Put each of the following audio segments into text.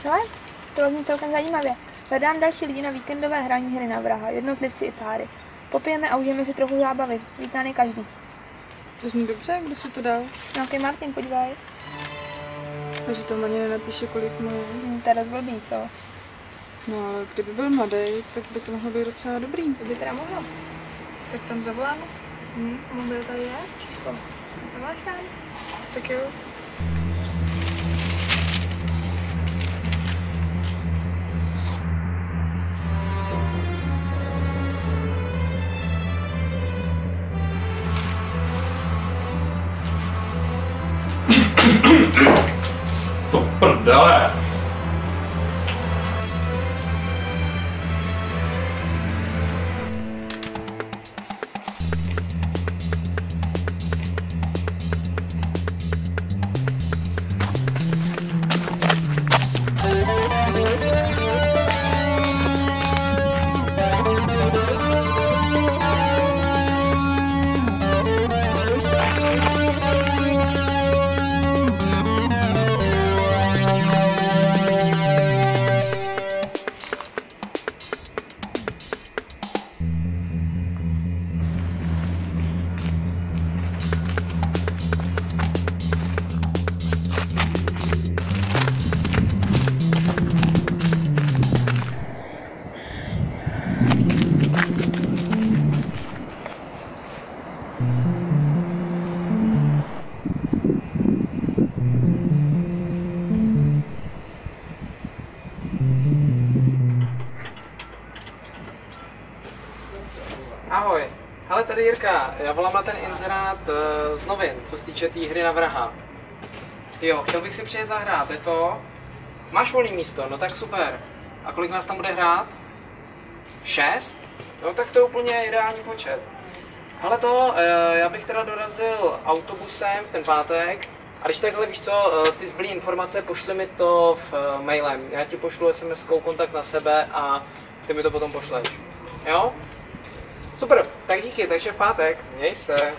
Hele, to zní celkem zajímavě. Hledám další lidi na víkendové hraní hry na vraha, jednotlivci i páry. Popijeme a užijeme si trochu zábavy. Vítány každý. To zní dobře, kdo si to dal? Nějaký Martin, podívej. Takže to ani nenapíše, kolik má. To je dost blbý, co? No ale kdyby byl mladý, tak by to mohlo být docela dobrý. To by teda mohlo. Tak tam zavoláme. Mobil tady je? Číslo. Nemáš tam? Tak jo. To prdele! Ahoj, hele, tady Jirka, já volám na ten inzerát z novin, co se týče té hry na vraha. Jo, chtěl bych si přijet zahrát, je to? Máš volný místo, no tak super. A kolik nás tam bude hrát? 6? No tak to je úplně ideální počet. Hele to, já bych teda dorazil autobusem v ten pátek. A když takhle víš co, ty zbylé informace, pošli mi to v mailem. Já ti pošlu SMS-kou kontakt na sebe a ty mi to potom pošleš. Jo? Super, tak díky, takže v pátek. Měj se.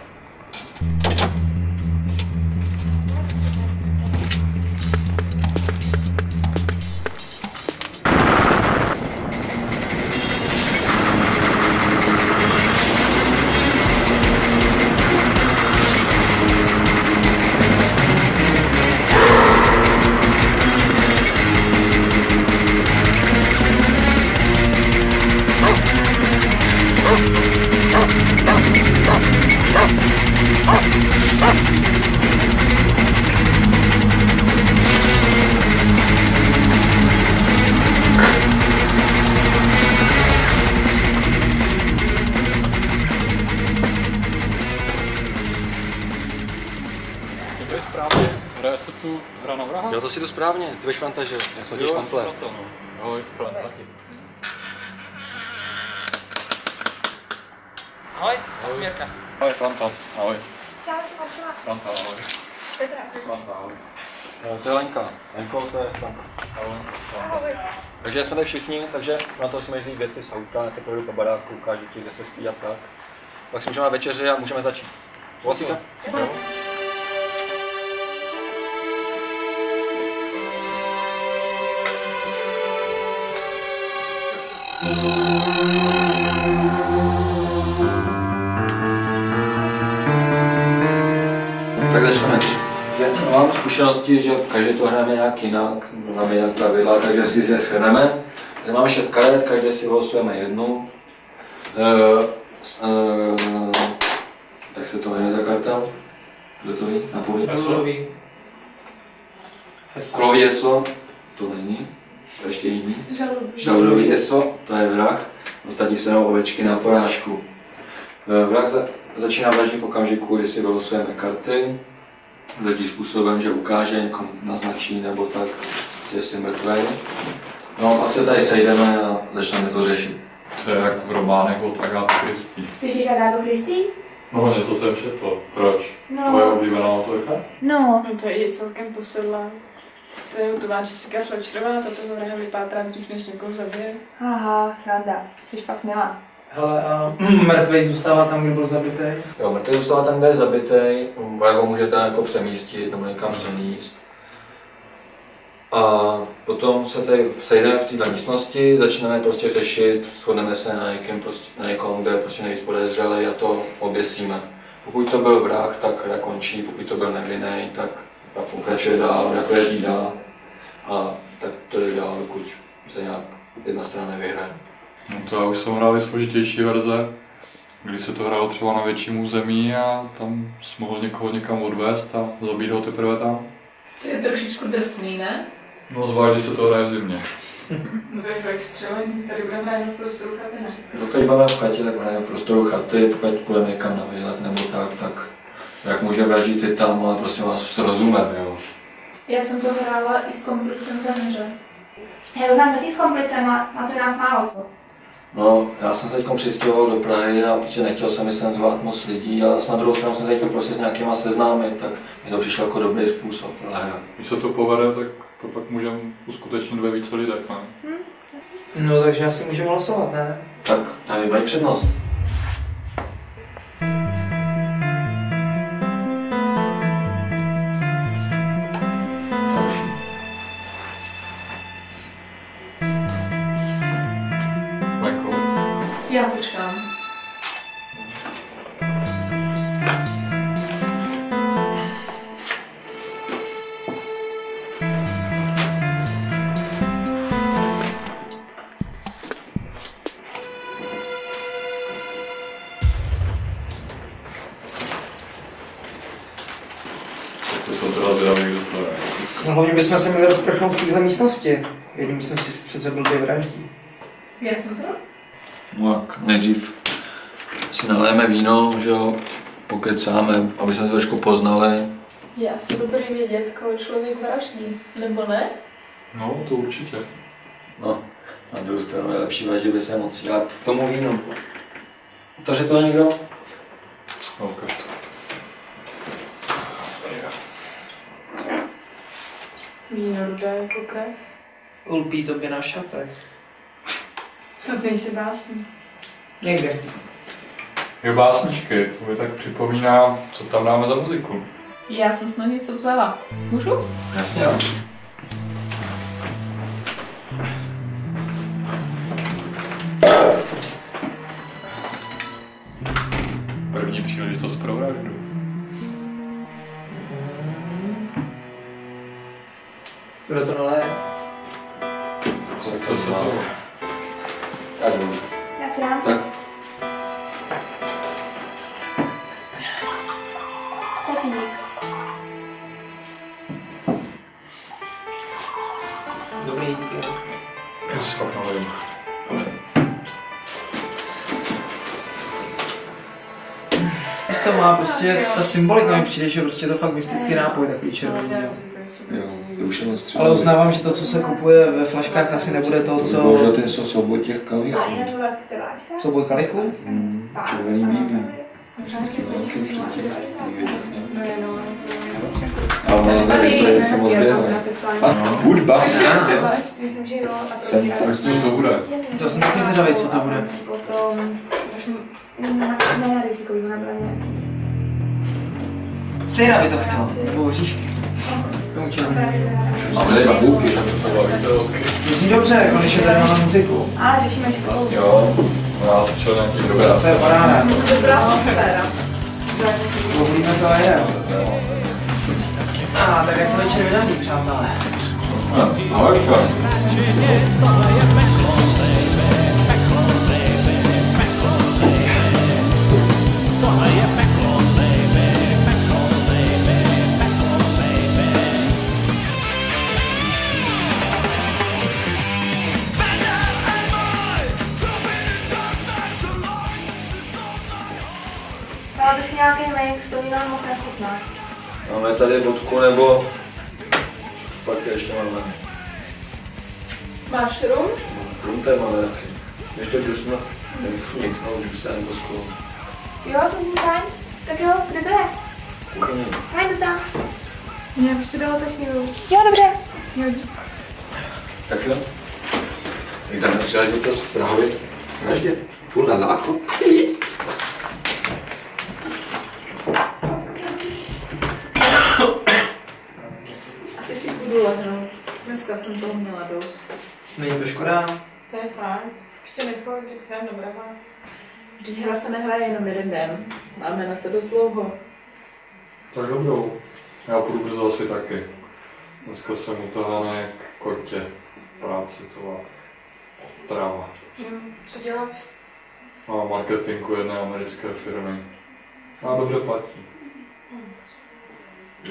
To je správně. Hraje se tu hra na vraha? Jo, to si to správně, ty veš Franta, že jo? Jak chodíš komplet. Ahoj, Franta. Ahoj, já jsem Jirka. Ahoj, Franta. Ahoj. Já jsem Marcela. Franta, ahoj. Petra. Franta, ahoj. To je Lenka. Lenko, to je Franta. Ahoj. Ahoj. Takže jsme tady všichni, takže na to jsme jezdí věci z auta, jak projdu po baráku, ukážu ti, kde se spí a tak. Pak si můžeme na večeři a můžeme začít. Souhlasíte? Jo. Tak začneme. Že mám zkušenosti, že každý to hrajeme nějak jinak, máme jinak pravidla, takže si je shrneme. Máme 6 karet, každý si vylosujeme jednu. Tak se to jmenuje ta karta. Kdo to ví? Napoví? Klový heslo, to není. To ještě jiný. Žaludový heslo, to je vrah. Ostatní se jenom ovečky na porážku. Vrah začíná vraždit v okamžiku, kdy si vylosujeme karty. Vraždí způsobem, že ukáže, někomu naznačí nebo tak, že jsi mrtvý. No a pak se tady sejdeme a začneme to řešit. To je jak v románech od Agáty Christie. Ty jsi Agátu Christie? No, něco jsem četl. Proč? No. Tvoje oblíbená autorka? No. No to je i celkem posedlá. To je hotová Jessica Fletcherová, ta toho vraha vypátrá dřív, než někoho zabije. Aha, sranda. Jsi fakt milá. Hele, a mrtvej zůstává tam, kde byl zabitý? Jo, mrtvý zůstává tam, kde je zabitý, vrah ho můžete jako přemístit nebo někam přenést. A potom se tady sejdeme v této místnosti, začneme prostě řešit, shodneme se na někém prostě, na někom, kde je prostě nejvíc podezřelý a to oběsíme. Pokud to byl vrah, tak hra končí, pokud to byl nevinný, tak pokračuje dál, jak vraždí dál. A tak to jde dál, dokud se nějak jedna strana nevyhraje. No to já už jsem hrál i složitější verze, kdy se to hrálo třeba na větším území a tam jsi mohl někoho někam odvést a zabít ho teprve tam. To je trošičku drsný, ne? No zvlášť, když se to hraje v zimě. No to je fakt střelení, tady budeme hrát v prostoru chaty, ne? Pokud tady budeme v chatě, tak hrajeme v prostoru chaty, pokud půjdeme někam na výlet nebo tak jak může vraždit i tam, ale prosím vás, se rozumíme, jo. Já jsem to hrála i s komplicem v hře. Hej, tam taky s komplicema, na to nás málo, co? No, já jsem se teď přistěhoval do Prahy a protože nechtěl jsem sem zvát moc lidí a na druhou stranu jsem se chtěl prostě s nějakýma seznámit, tak mi to přišlo jako dobrý způsob. Ale Když se to povede, tak to pak můžeme uskutečnit ve více lidech, ne? No takže asi můžeme hlasovat, ne? tak tady mají přednost. Lenko. Já počkám. To jsem teda zvědavý, kdo to je. No hlavně bychom se měli rozprchnout z téhle místnosti. V jedné místnosti přece byl vraždí. Já jsem to? No tak nejdřív si naléjeme víno, že jo, pokecáme, aby jsme se trošku poznali. Já si dobrý vědět, koho člověk vraždí, nebo ne? No, to určitě. No, na druhou stranu je lepší vraždit bez emocí. Já k tomu vínu. Otevře to někdo? No, ukaž to. Víno rudé jako krev. Ulpí tobě na šatech. Snad nejsi básní. Někde. Jo, básničky, to mi tak připomíná, co tam dáme za muziku. Já jsem snad něco vzala. Můžu? Jasně. První příležitost pro vraždu. Kdo to naleje? To se to... Tak můžu. Já si dám. Tak. Začíní. Dobrý, díky. Já si fakt naliju. Víš co, co má, prostě ta symbolika mi přijde, že prostě to fakt mystický nápoj, takový červený. Jo, to už je moc třeba. Ale uznávám, že to, co se kupuje ve flaškách, asi nebude to, co... Bohužel ten souboj těch kalichů. Souboj kalichů? Červený bílý. Vždycky velký předtím. A ono za historii se moc běhá. A hudba. Jsem tak s tím to bude. To jsem taky zvědavý, co to bude. Na rizikový nabraně. Sejra by to chtěl, nebo oříšky. Tomu červený. Máme tady babůky. To zní dobře, jako když je tady na muziku. Ale řešíme školu. Jo. Já jsem šel nějaký dobré. To je paráda. Dobrá atmosféra. Povolíme to a jedem. Tak ať se večer vydaří, přátelé. Ahojka. Dala bych nějaký mix, to mi nám moc nechutná. Máme tady vodku nebo... Pak ještě máme. Máš rum? Rum tady máme taky. Ještě džusno. Nic no, džuse nebo skolu. Jo, to zní fajn. Tak jo, kde to je? Kuchyně. Fajn, jdu tam. Mě by si dala za chvíli. Jo, dobře. Jo, dík. Tak jo. Tak dáme příležitost Prahovi. Vraždě. Půl na záchod. Asi si budu lehnout. Dneska jsem toho měla dost. Není to škoda? To je fajn. Ještě nechodí, hrám do Brava. Vždyť hra se nehraje jenom jeden den. Máme na to dost dlouho. Tak dobrou. Já půjdu brzo asi taky. Dneska jsem utahaný jak kotě. Práci to má tráva. Co děláš? Mám marketingu jedné americké firmy. A dobře platí.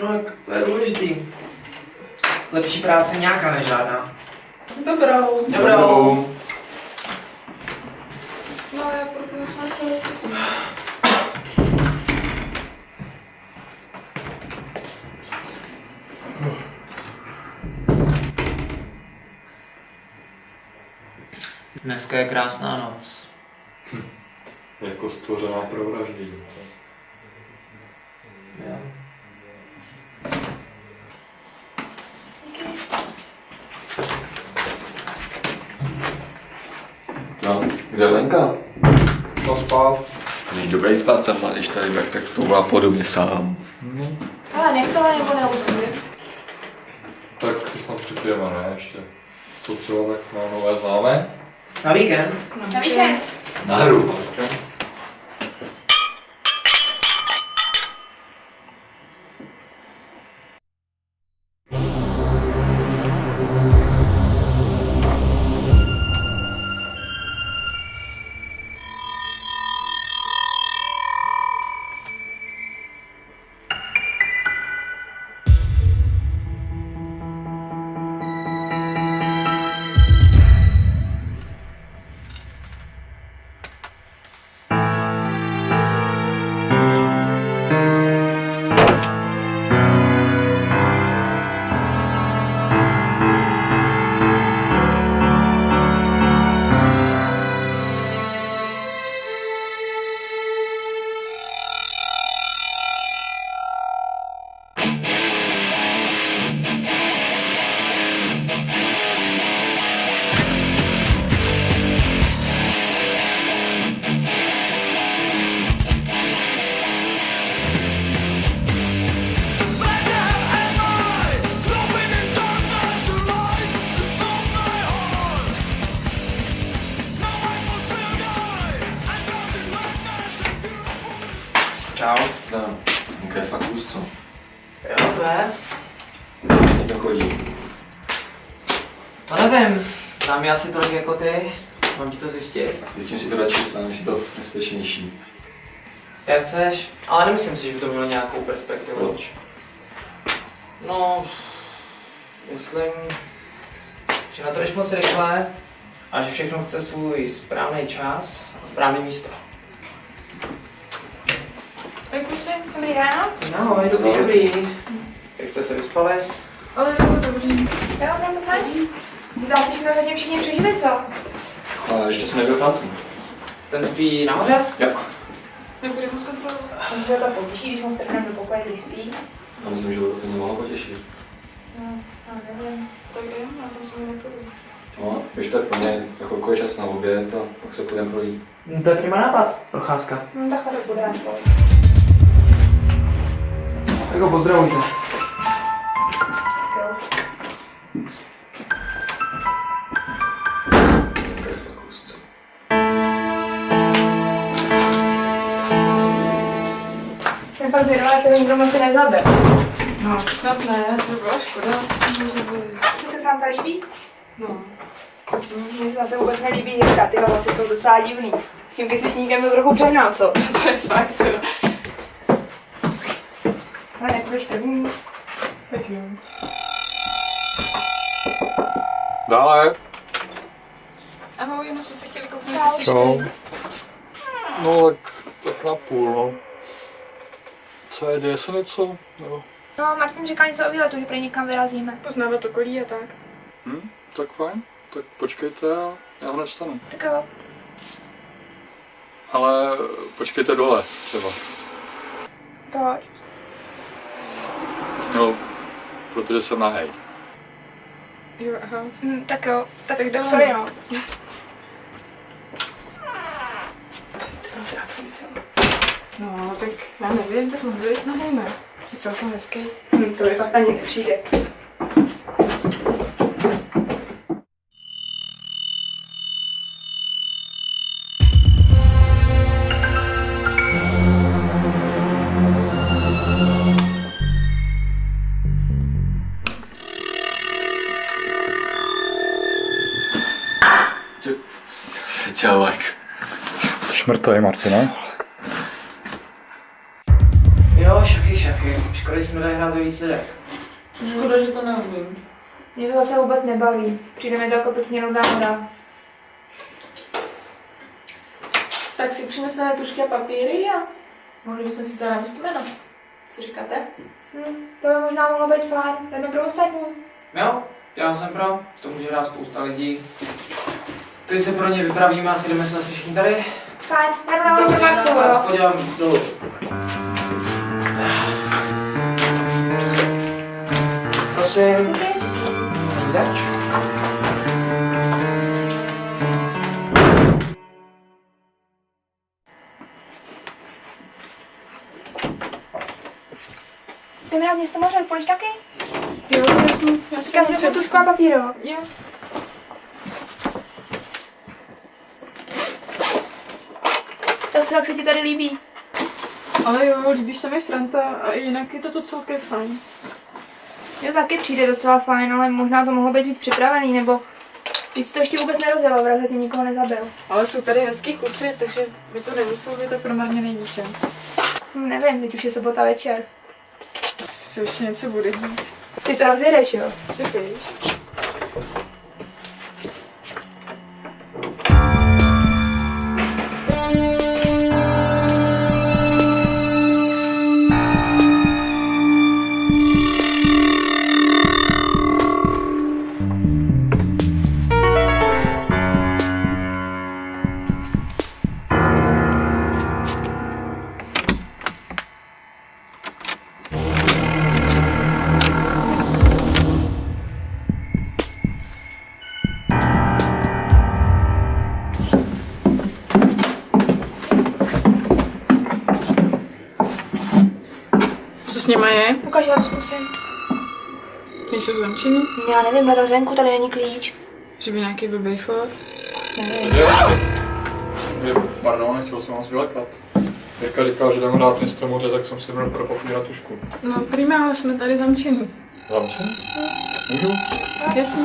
No tak to je důležitý. Lepší práce nějaká než žádná. Dobrou. Dobrou. No já půjdu s Marcelou zpětím. Dneska je krásná noc. Jako stvořená pro vraždění. Jo. No, kde je Lenka? No spát. Když dobrý spát sama, když tady tak, tak stouvá podobně sám. Ale nech tohle nebo neusnuje. Tak si snad připijeme, ne? Ještě. Co třeba tak na nové známé? Na víkend? Na víkend. Na hru. Čau. No, Lenka je fakt hůz, co? Jo, to je. Co to chodí? No nevím. Tam je asi tolik jako ty. Mám ti to zjistit? Zjistím si to radši sám, že je to bezpečnější. Jak chceš, ale nemyslím si, že by to mělo nějakou perspektivu. Proč? No, myslím, že na to jdeš moc rychle a že všechno chce svůj správný čas a správné místo. A jak už kluci, dobrý ráno. No, dobrý. Jak jste se vyspali? Ale jo, dobrý. Jo, no, fajn. Zdá se, že na zatím všichni přežili, co? Ale ještě jsem nebyl Frantu. Ten spí nahoře? Jo. Nebude moc kontrolovat. Myslím, že to potěší, když mu vtrhneme do pokoje, když spí. A myslím, že to mohlo potěšit. No, nevím. Tak jdem, na tom se mi nepůjdu. No, když tak pro mě jako kolik čas na oběd a pak se půjdeme projít. No, to je prima nápad, procházka. No, takhle to bude aspoň. Tak ho pozdravujte. Jo. Jsem fakt zvědavá, jestli ho nikdo moc nezabil. No, snad ne, to byla škoda. Můžu zabavit. Co se Franta líbí? No. Mně se zase vůbec nelíbí Jirka, ty hlasy jsou docela divný. S tím kysličníkem to trochu přehnal, co? To je fakt, jo. Ale nebudeš první. Tak jo. Dále. Ahoj, jenom jsme se chtěli koupit, Čau. jestli si Čau. čtej. No tak na půl, no. Co je, děje se něco? Nebo? No, Martin říkal něco o výletu, že prý někam vyrazíme. Poznávat okolí a tak. Tak fajn. Tak počkejte a já hned stanu. Tak jo. Ale počkejte dole třeba. Proč? No, protože jsem nahej. Jo, aha. Tak jo, tak jdeme. sorry no. No, tak já nevím, tak mohli jít nahejme. Je celkem hezký. To mi fakt ani nepřijde. Sedělek. Jsi mrtvej, Martine? Jo, šachy. Škoda, že jsme tady hrát ve víc lidech. Škoda, že to neumím. Mě to zase vůbec nebaví. Přijde mi to jako pěkně nudná hra. Tak si přineseme tušky a papíry a mohli bychom si teda namíst jméno. Co říkáte? To by možná mohlo být fajn. Jdeme pro ostatní. Jo, já jsem pro, to může hrát spousta lidí. Teď se pro ně vypravíme a jdeme se zase všichni tady. Fajn, já jdu na Já Marcovo, vás jo. podívám dolů. Prosím. Hlídač. Jdeme na město moře, půjdeš taky? Jo, jasně. Já si Říkám, že můžu tušku a papír, jo. Jo. Tak co, jak se ti tady líbí? Ale jo, líbí se mi Franta a jinak je to celkem fajn. Jo, taky přijde docela fajn, ale možná to mohlo být víc připravený, nebo víc to ještě vůbec nerozjelo, vraz zatím nikoho nezabil. Ale jsou tady hezký kluci, takže by to nemuselo být tak promarněný víkend. Nevím, teď už je sobota večer. Se ještě něco bude dít. Ty to rozjedeš, jo? Si víš. Co s něma je? Ukaž, já to zkusím. Nejsou zamčený? Já nevím, hledat venku, tady není klíč. Že by nějaký blbý for? Nevím. Pardon, nechtěl jsem vás vylekat. Jirka říkal, že jdeme hrát město moře, tak jsem si bral pro papír a tušku. No prima, ale jsme tady zamčený. Zamčen? Můžu? Jasně.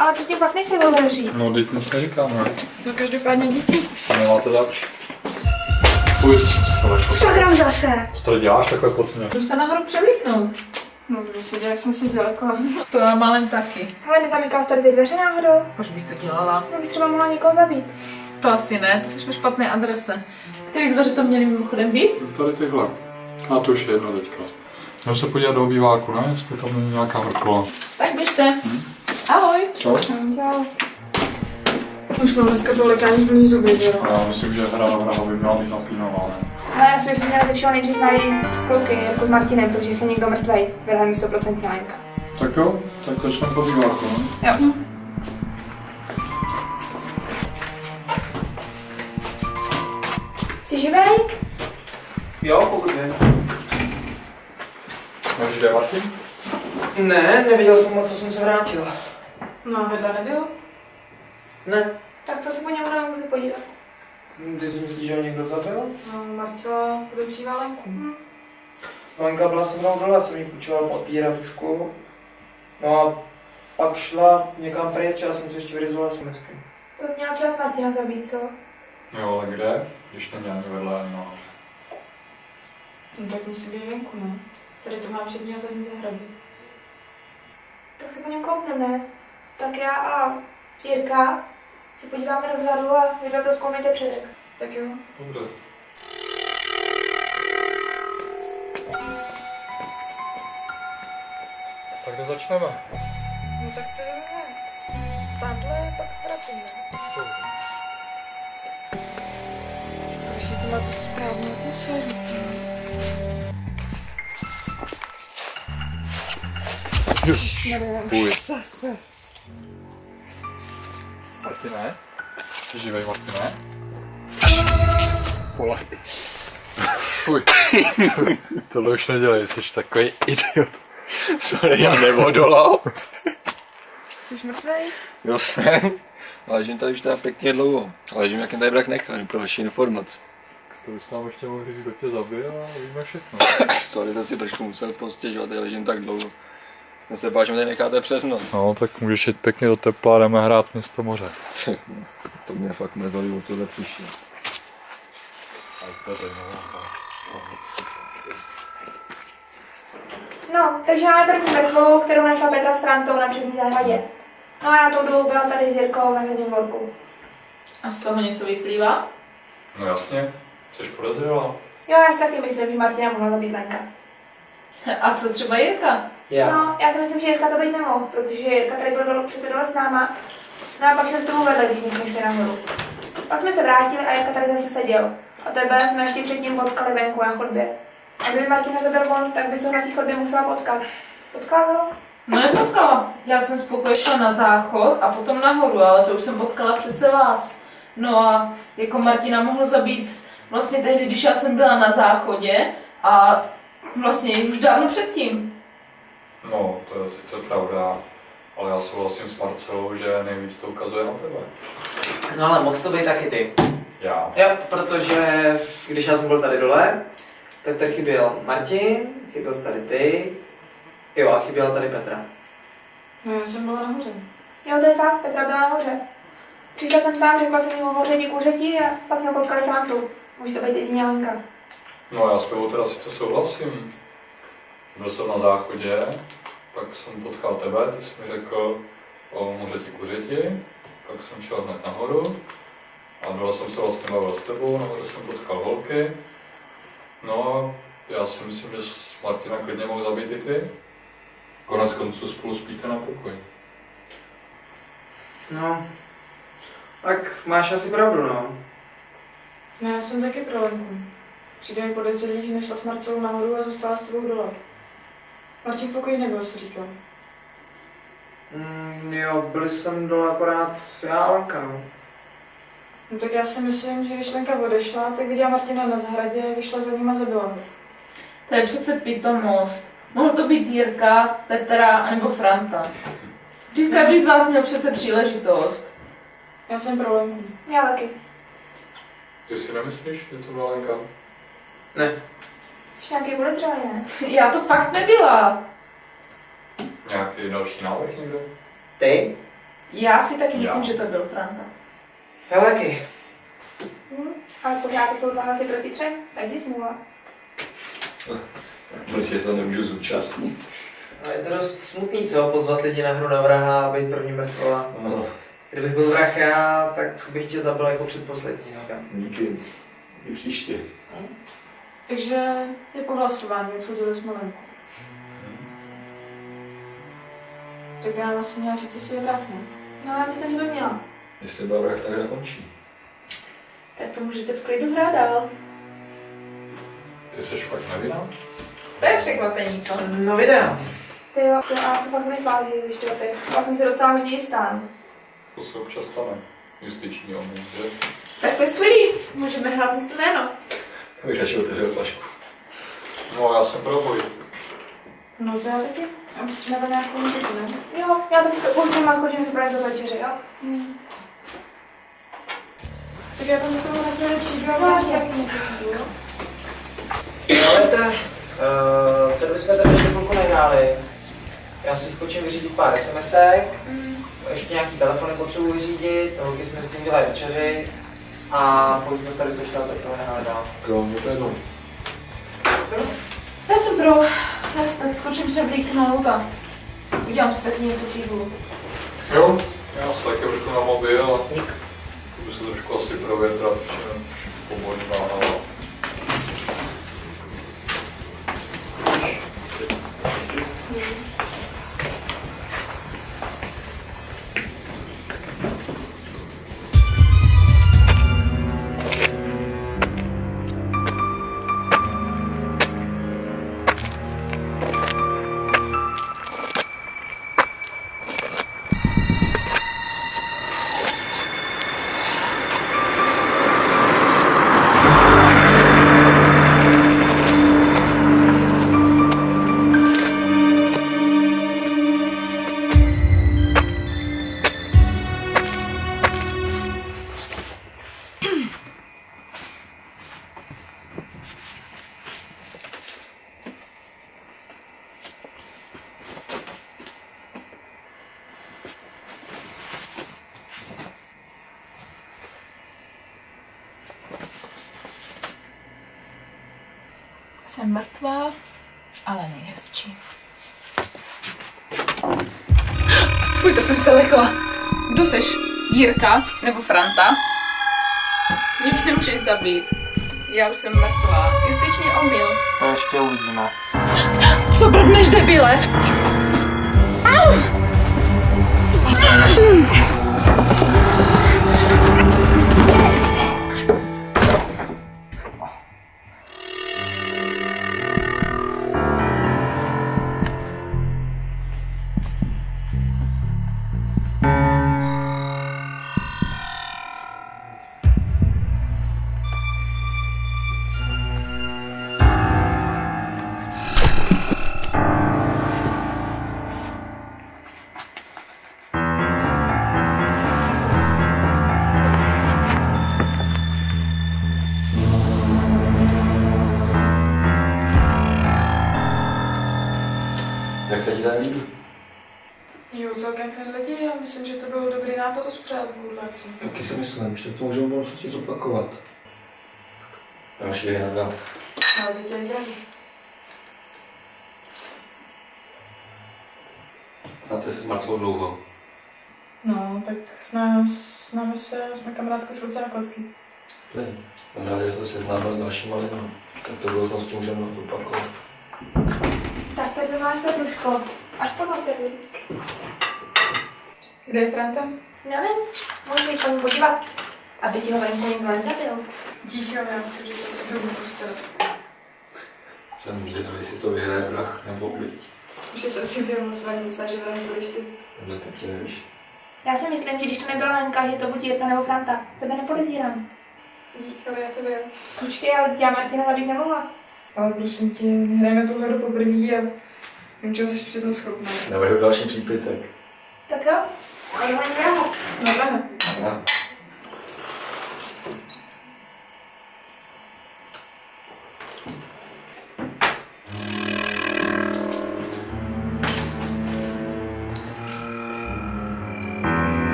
Ale to tě pak nechci otevřít. No, teď nic neříkáme. No každopádně díky. A nemáte zač. Fuj, co Co hrám zase? tady děláš takhle pod mě? Jdu se nahoru převlíknout. No, kdo se děje, jak jsem seděla kolem. To já malem taky. Ale nezamykal tady ty dveře náhodou? Proč bych to dělala? No bych třeba mohla někoho zabít. To asi ne, ty jsi na špatné adrese. Který dveře to měly mimochodem být? Tady tyhle. A to už je jedno teďka. Jdem se podívat do obýváku, ne? Jestli tam není nějaká vrkola. Tak běžte. Ahoj. Čau. Čau. Už mám dneska to lekání plný zuby, že jo? Já myslím, že hra na vraha by měla být napínavá, ne? Ale já si myslím, že ze všeho nejdřív najít kluky, jako s Martinem, protože je někdo mrtvej. Vedle mi 100% Lenka. Tak jo, tak začneme po obýváku, ne? Jo. Jsi živej? Jo, pokud vím. Nevíš, kde je Martin? Ne, neviděl jsem moc, co jsem se vrátil. No a vedle nebyl? Ne. Tak to se po němu nemůžu podívat. Ty si myslíš, že ho někdo zabil? No, Marcela podezřívá Lenku. Lenka byla se mnou dole, jsem jí půjčoval papír a tušku. No a pak šla někam pryč a jsem si ještě vyrizoval SMSky. To měla čas Martina zabít, co? Jo, ale kde? Když není ani vedle, ani nahoře. No tak musí být venku, ne? Tady to má přední a zadní zahrady. Tak se po něm koukneme. Tak já a Jirka se podíváme dozadu a vy dva prozkoumejte předek. Tak jo. Dobře. Tak to začneme. No tak to je. Tamhle pak vracíme. Ještě to má tu správnou atmosféru. Půj. Martine? Jsi živej, Martine? Vole. Fuj. Tohle už nedělej, jsi takový idiot. Sorry, já neodolal. Jsi mrtvej? Jo jsem. Ležím tady už teda pěkně dlouho. Ležím, jak jen tady brak nechal, pro vaši informace. To už nám ještě mohl říct, kdo tě zabil a víme všechno. Sorry, to si trošku musel postěžovat, tady ležím tak dlouho. Jsem se bál, že mě tady necháte přes noc. No, tak můžeš jít pěkně do tepla a jdeme hrát město moře. To mě fakt mrzelo, o tohle přišel. No, takže máme první mrtvolu, kterou našla Petra s Frantou na přední zahradě. No a na tou dobu byla tady s Jirkou na zadním dvorku. A z toho něco vyplývá? No jasně, jsi podezřelá. Jo, já si taky myslím, že Martina mohla zabít Lenka. A co třeba Jirka? No, já si myslím, že Jirka to být nemohl, protože Jirka tady byl dole, přece dole s náma. No a pak jsme s tomu vedli, když jsme šli nahoru. Pak jsme se vrátili a Jirka tady zase seděl. A tebe jsme ještě předtím potkali venku na chodbě. A kdyby Martina zabil on, tak by se ho na té chodbě musela potkat. Potkala ho? No nepotkala. Já jsem spokojně šla na záchod a potom nahoru, ale to už jsem potkala přece vás. No a jako Martina mohl zabít vlastně tehdy, když já jsem byla na záchodě a vlastně už dávno předtím. No, to je sice pravda, ale já souhlasím s Marcelou, že nejvíc to ukazuje na tebe. No ale mohl to být taky ty. Já. Jo, protože když já jsem byl tady dole, tak tady chyběl Martin, chyběl jsi tady ty, jo a chyběla tady Petra. No já jsem byla nahoře. Jo, to je fakt, Petra byla nahoře. Přišla jsem tam, řekla jsem jim o hořeti kuřeti a pak jsme potkali Frantu. Může to být jedině Lenka. No já s tebou teda sice souhlasím. Byl jsem na záchodě, pak jsem potkal tebe, ty jsi mi řekl o mořeti kuřeti, pak jsem šel hned nahoru a dole jsem se vlastně bavil s tebou, nahoře jsem potkal holky. No a já si myslím, že Martina klidně mohl zabít i ty. Konec konců spolu spíte na pokoji. No, tak máš asi pravdu, no. No já jsem taky pro Lenku. Přijde mi podezřelý, že nešla s Marcelou nahoru a zůstala s tebou dole. Martin v pokoji nebyl, si říkal. Jo, byli jsem dole akorát já a Lenka, no. No tak já si myslím, že když Lenka odešla, tak viděla Martina na zahradě, vyšla za ním a zabila ho. To je přece pitomost. Mohl to být Jirka, Petra nebo Franta. Každý z vás měl přece příležitost. Já jsem pro Lenku. Já taky. Ty si nemyslíš, že to byla Lenka? Ne. Jsi nějaký podezřelý, ne? Já to fakt nebyla. Nějaký další návrh někdo? Ty? Já si taky myslím, Já. že to byl Franta. Já taky. Ale pořád to jsou 2 hlasy proti 3, takže smůla. Prostě se to nemůžu zúčastnit. No, je to dost smutný, co? Pozvat lidi na hru na vraha a být první mrtvola. No, Kdybych byl vrah já, tak bych tě zabil jako předposlední. No kam? díky. I příště. Takže je po hlasování, odsoudili jsme Lenku. Tak já vlastně měla říct, jestli je vrah, ne? No, já myslím, že by měla. Jestli byl vrah, tak zakončí. Tak to můžete v klidu hrát dál. Ty seš fakt nevinná? To je překvapení, co? No vydám. Ty jo, já se fakt nezváží zjišťovat. Já jsem si docela hodně jistá. To se občas stane. Justiční omyl, že? Tak to je skvělý. Můžeme hrát místo jméno. Já bych radši otevřel flašku. No já jsem pro boj. No to já taky. A pustíme tam nějakou muziku, ne? Jo, já taky se pustím a skočím si právě do večeře, jo? Tak já tam za toho takhle přijdu a No, mám já nějaký muziku, jo? Ale co kdybychom tady ještě chvilku nehráli? Já si skočím vyřídit pár SMSek, ještě nějaký telefony potřebuji vyřídit, holky jsme s tím dělali večeři a pokud jsme se tady sešli, tak to nehráli dál. Jo, mě to jedno. Já jsem pro. Já si tak skočím se vlíknout a udělám si taky něco chýbu. Jo, já se taky vrchu na mobil a budu se trošku asi provětrat, protože pobolívá hlava. Jsem mrtvá, ale nejhezčí. Fuj, to jsem se lekla. Kdo seš? Jirka nebo Franta? Mě už nemůžeš zabít. Já už jsem mrtvá. Justiční omyl. To ještě uvidíme. Co blbneš, debile? Jak se ti tady líbí? Jo, celkem fajn lidi a myslím, že to byl dobrý nápad uspořádat takovouhle akci. Taky si myslím, že to můžeme budou něco zopakovat. Další hry na dva. Ale by tě nedraží. Znáte se s Marcou dlouho? No, tak s námi jsme kamarádka už od základky. Ne. Jsem rád, že jsme se seznámili s dalšíma lidmi. Tak to budoucnosti můžeme zopakovat. Tak tady máš Petruško. Až potom tady vždycky. Kde je Franta? Nevím, můžeš jít tam podívat, aby ti ho venku někdo nezabil. Díky, ale já myslím, že se o sebe budu postarat. Jsem zvědavý, jestli to vyhraje vrah nebo oběť. Už jsem si vyhlasování myslela, že vrah budeš ty. Tohle taky nevíš. Já si myslím, že když to nebyla Lenka, že to buď Jirka nebo Franta. Tebe nepodezírám. Díky, ale já tebe jo. Počkej, ale já Martina zabít nemohla. Ale prosím tě, hrajeme tu hru poprvé a vím, čeho jsi přitom schopná. Navrhu další přípitek. Tak jo, ale ho není vraha. No, vraha. Ja.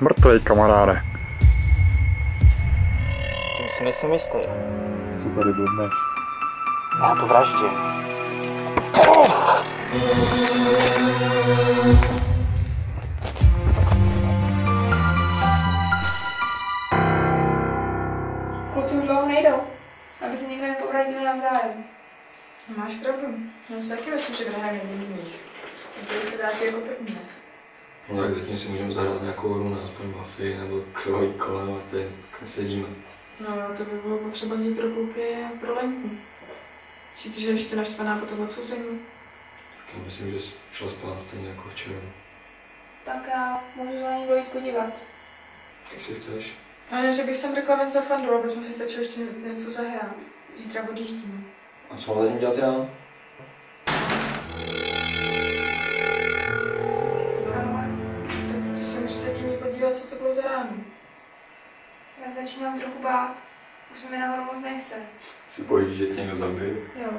mrtvej, kamaráde. Tím si nejsem jistý. Co tady blbneš? Já to vraždím. Kluci už dlouho nejdou, aby se někde nepobradili navzájem. Máš pravdu. Já si taky myslím, že Graham je jedním z nich. Takže se dá jako první, ne? No tak zatím si můžeme zahrát nějakou hru na aspoň Buffy nebo krvavý kolem a tady sedíme. No, to by bylo potřeba zjít pro kluky a pro Lenku. Myslíte, že je ještě naštvaná po tom odsouzení? Já myslím, že jsi šla spát stejně jako včera. Tak já můžu za ní dojít podívat. Jestli chceš. A že bych sem řekla ven za fandu, aby jsme si stačili ještě něco zahrát. Zítra odjíždíme. A co mám za ním dělat já? Tak ty se můžeš zatím jít podívat, co to bylo za ráno. Já začínám trochu bát. Už se mi nahoru moc nechce. Si bojíš, že tě někdo zabije? Jo.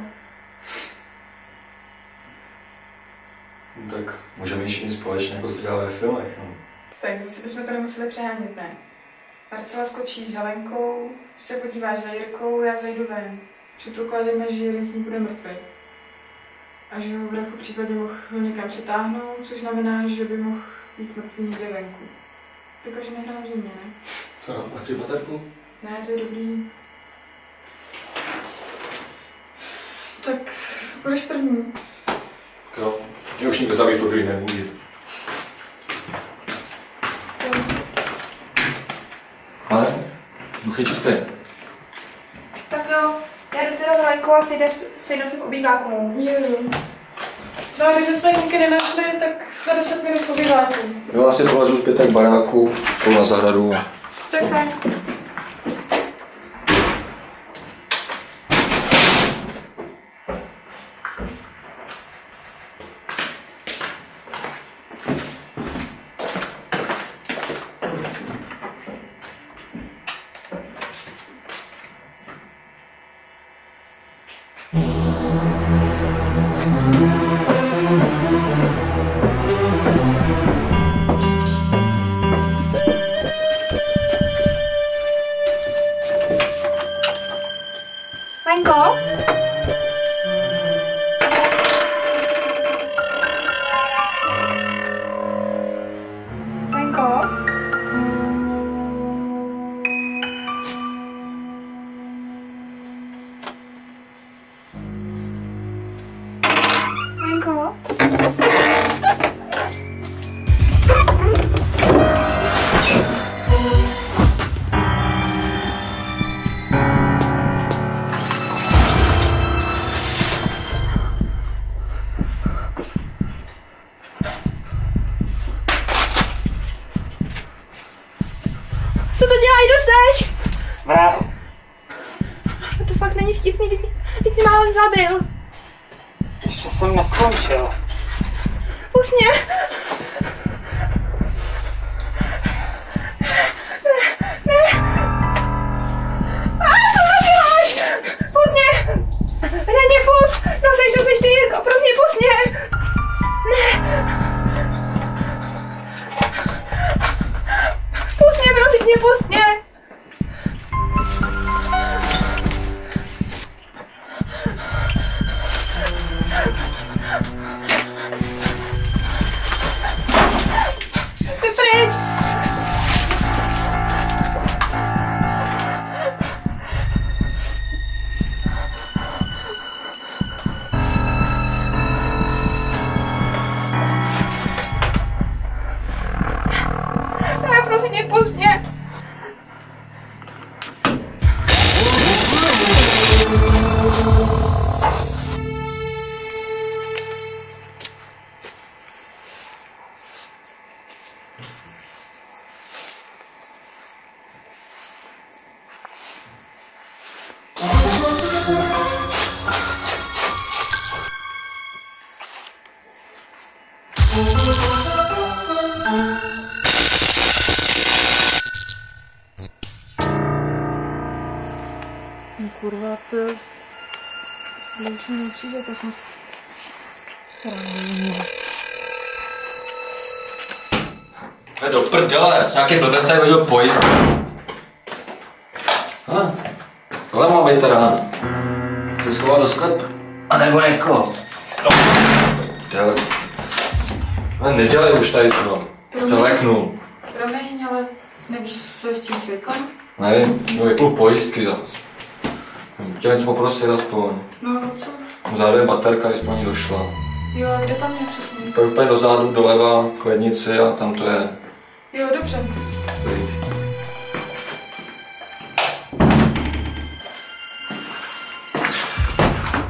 No tak můžeme jít všichni společně, jako to dělá ve filmech. No. Tak zase bychom to nemuseli přehánět, ne? Marcela skočí za Lenkou, ty se podíváš za Jirkou, já zajdu ven. Předpokládáme, že jeden z nich bude mrtvý. A že ho v dachu případě mohl někam přetáhnout, což znamená, že by mohl být mrtvý někde venku. Dokáže nehrát v zimě, ne? Co, a tři baterku? Ne, to je dobrý. Tak budeš první. Jo, mě už nikdo zabít, to nemůže. Ale, duch je čistý. Tak jo, já jdu teda za Lenkou a sejdem se v obýváku. Jo. No a kdyby jsme kluky nenašli, tak za 10 minut po vyváku. Jo, asi polezu zpět k baráku, půjdu na zahradu. Tak fajn. Lenko? Lenko? Lenko? Co to dělají, dosteš? Vrah. To fakt není vtipný, když jsi málem zabil. Ještě jsem neskončil. Pust mě. Ne. A co to děláš? Pust mě. Ne, pust. No seš ty, Jirko, prostě pust mě. Ne. Pust mě, prosím tě, pust mě. Ty pryč. Ne, prosím tě, pust mě. No kurva, to už mi nepřijde tak moc srandovně. Do prdele, nějaký blbec tady hodil pojist. Hele, tohle má veterán. Se schová do sklepu. A nebo jako. Prdele. Ale nedělej už tady to. To leknu. Promiň, ale nevíš, co je s tím světlem? Nevím, no je půl pojistky zase. Chtěl něco poprosit aspoň. No, co? Vzadu je baterka, když po ní došla. Jo, a kde tam je přesně? Pak úplně dozadu, doleva, k lednici a tam to je. Jo, dobře.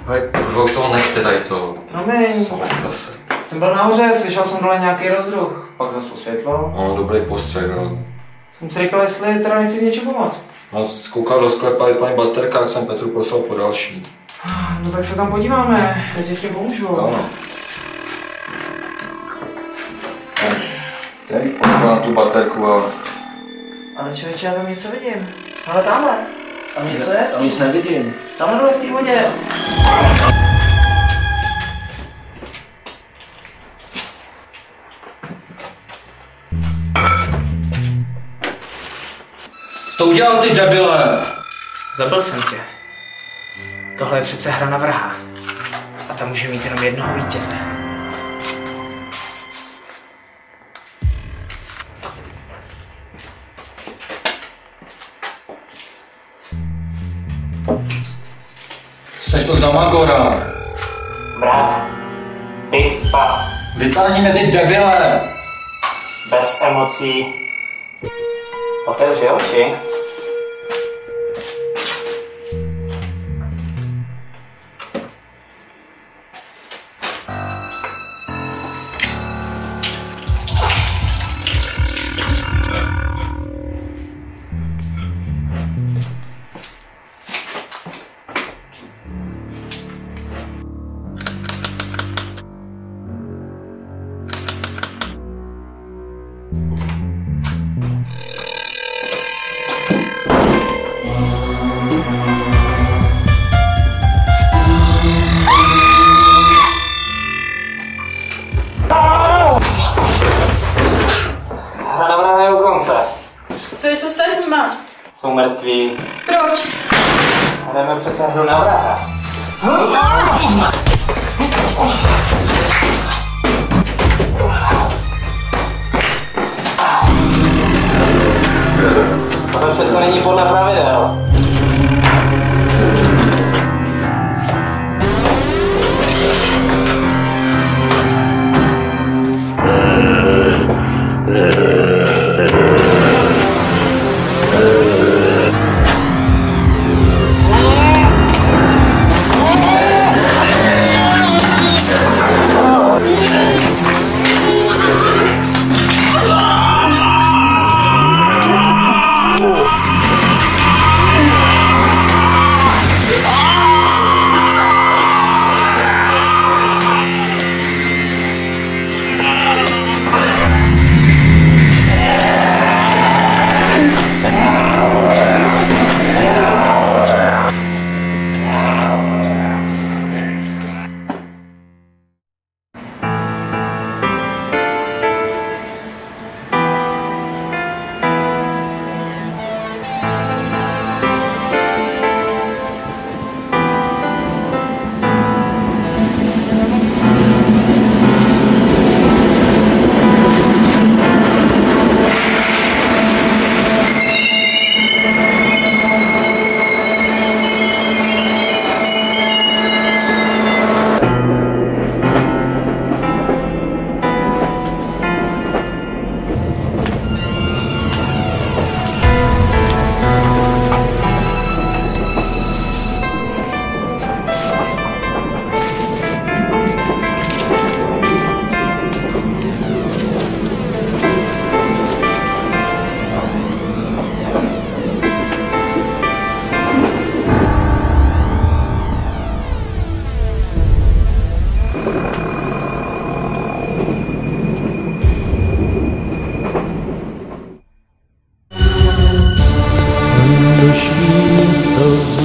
Ale kurva, už toho nechce tady to. Promiň, Salek zase. jsem byl nahoře, slyšel jsem dole nějaký rozruch, pak zaslo světlo. No, dobrý postřeh, no. Jsem si říkal, jestli teda nechci v něčem pomoct. No, zkoukal do sklepa, je paní baterka, jak jsem Petru prosil po další. No tak se tam podíváme, já ti s tím pomůžu. Jo, no. Tady na tu baterku a... Ale člověče, já tam něco vidím. Ale tamhle. Tam něco je? Tam nic nevidím. Tamhle dole v té vodě. To udělal ty debile! Zabil jsem tě. Tohle je přece hra na vraha. A ta může mít jenom jednoho vítěze. Jseš to za Magora. Vrah, pipa, Vytáhni mě ty debile! bez emocí. Otevři oči. Hra na vraha je u konce. Co je s ostatníma? Jsou mrtví. Proč? Hrajeme přece hru na vraha. Tohle přece není podle pravidel.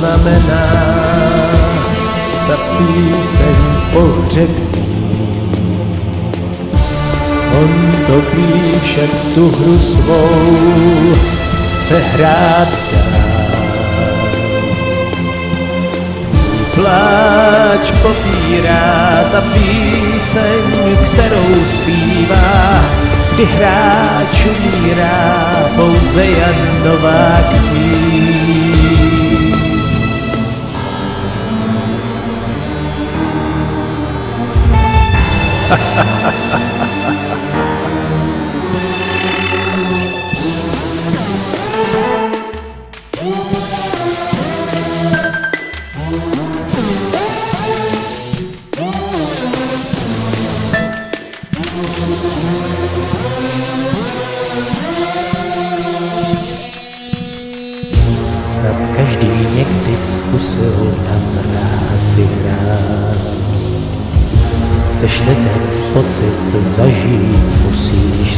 znamená ta píseň pohřební. on to píše tu hru svou, chce hrát dál. Tvůj pláč popírá ta píseň, kterou zpívá, kdy hráč umírá pouze jen Novák ví. Snad každý někdy zkusil na mrázi hrát. Chceš-li ten pocit zažít, musíš